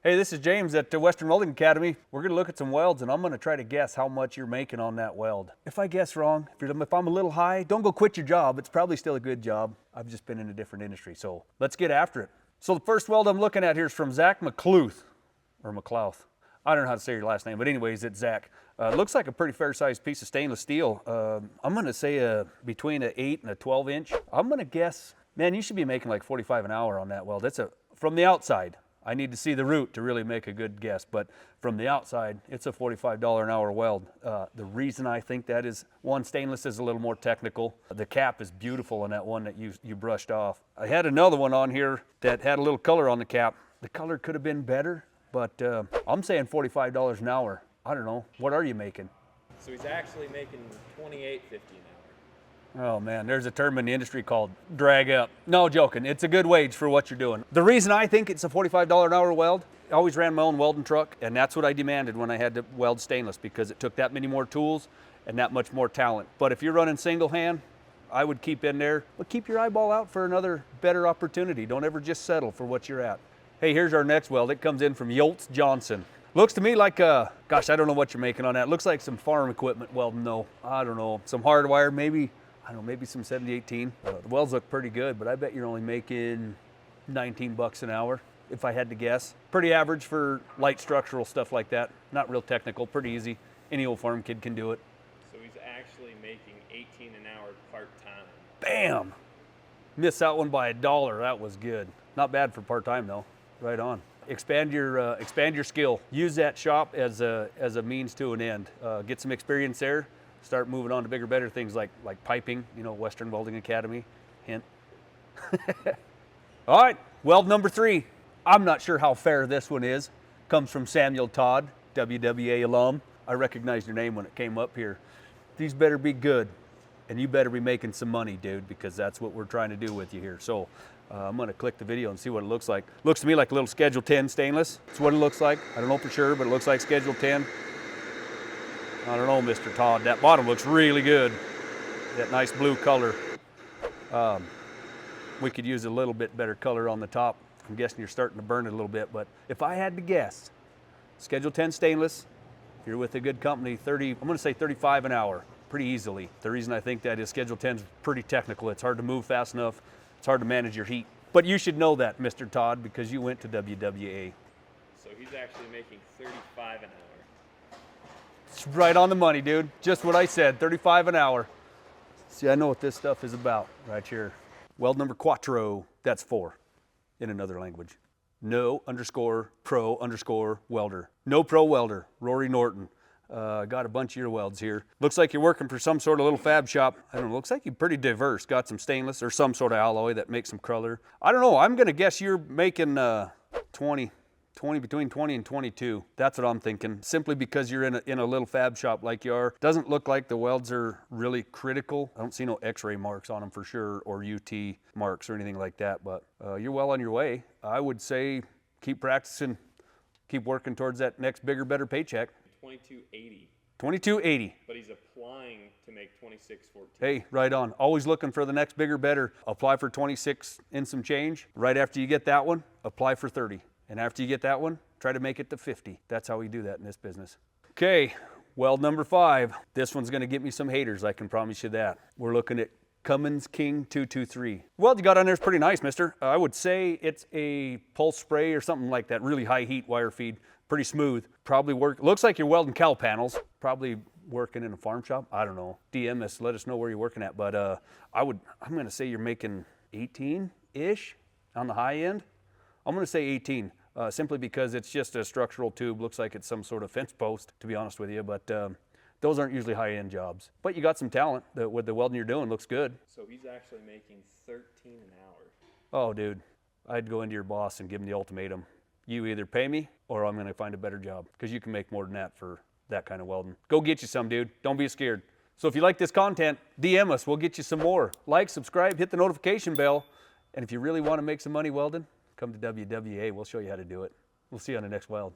Hey, this is James at the Western Welding Academy. We're gonna look at some welds and I'm gonna try to guess how much you're making on that weld. If I guess wrong, if I'm a little high, don't go quit your job. It's probably still a good job. I've just been in a different industry, so let's get after it. So the first weld I'm looking at here is from Zach McClouth, or McClouth. I don't know how to say your last name, but anyways, it's Zach. Looks like a pretty fair-sized piece of stainless steel. I'm gonna say between an 8 and a 12-inch. I'm gonna guess, man, you should be making like 45 an hour on that weld. That's from the outside. I need to see the root to really make a good guess, but from the outside, it's a $45 an hour weld. The reason I think that is, one, stainless is a little more technical. The cap is beautiful on that one that you brushed off. I had another one on here that had a little color on the cap. The color could have been better, but I'm saying $45 an hour. I don't know. What are you making? So he's actually making $28.50 an hour. Oh man, there's a term in the industry called drag up. No, joking, it's a good wage for what you're doing. The reason I think it's a $45 an hour weld, I always ran my own welding truck, and that's what I demanded when I had to weld stainless, because it took that many more tools and that much more talent. But if you're running single hand, I would keep in there, but keep your eyeball out for another better opportunity. Don't ever just settle for what you're at. Hey, here's our next weld. It comes in from Yoltz Johnson. Looks to me like, gosh, I don't know what you're making on that. Looks like some farm equipment welding though. I don't know, some hardwire maybe. I don't know, maybe some 7018. The welds look pretty good, but I bet you're only making 19 bucks an hour, if I had to guess. Pretty average for light structural stuff like that. Not real technical, pretty easy. Any old farm kid can do it. So he's actually making 18 an hour part-time. Bam! Missed that one by $1. That was good. Not bad for part-time though. Right on. Expand your skill. Use that shop as a means to an end. Get some experience there. Start moving on to bigger, better things like piping, you know, Western Welding Academy, hint. All right, weld number 3. I'm not sure how fair this one is. Comes from Samuel Todd, WWA alum. I recognized your name when it came up here. These better be good, and you better be making some money, dude, because that's what we're trying to do with you here. So I'm gonna click the video and see what it looks like. Looks to me like a little Schedule 10 stainless. That's what it looks like. I don't know for sure, but it looks like Schedule 10. I don't know, Mr. Todd. That bottom looks really good. That nice blue color. We could use a little bit better color on the top. I'm guessing you're starting to burn it a little bit, but if I had to guess, Schedule 10 stainless, if you're with a good company, I'm gonna say 35 an hour, pretty easily. The reason I think that is Schedule 10 is pretty technical. It's hard to move fast enough. It's hard to manage your heat. But you should know that, Mr. Todd, because you went to WWA. So he's actually making 35 an hour. It's right on the money, dude. Just what I said, 35 an hour. See, I know what this stuff is about right here. Weld number quattro, that's 4 in another language. No _ pro _ welder. No pro welder, Rory Norton. Got a bunch of your welds here. Looks like you're working for some sort of little fab shop. I don't know, looks like you're pretty diverse. Got some stainless or some sort of alloy that makes some color. I don't know, I'm gonna guess you're making between 20 and 22. That's what I'm thinking. Simply because you're in a little fab shop like you are. Doesn't look like the welds are really critical. I don't see no x-ray marks on them for sure, or UT marks or anything like that, but you're well on your way. I would say keep practicing, keep working towards that next bigger, better paycheck. $22.80. $22.80. But he's applying to make $26.14. Hey, right on. Always looking for the next bigger, better. Apply for 26 and some change. Right after you get that one, apply for 30. And after you get that one, try to make it to 50. That's how we do that in this business. Okay, weld number 5. This one's gonna get me some haters, I can promise you that. We're looking at Cummins King 223. Weld you got on there is pretty nice, mister. I would say it's a pulse spray or something like that, really high heat wire feed, pretty smooth. Probably looks like you're welding cow panels. Probably working in a farm shop, I don't know. DM us, let us know where you're working at, but I'm gonna say you're making 18-ish on the high end. I'm gonna say 18. Simply because it's just a structural tube. Looks like it's some sort of fence post, to be honest with you, but those aren't usually high-end jobs. But you got some talent. With the welding you're doing, looks good. So he's actually making 13 an hour. Oh, dude, I'd go into your boss and give him the ultimatum. You either pay me or I'm gonna find a better job, because you can make more than that for that kind of welding. Go get you some, dude. Don't be scared. So if you like this content, DM us. We'll get you some more. Like, subscribe, hit the notification bell, and if you really wanna make some money welding, come to WWA, we'll show you how to do it. We'll see you on the next weld.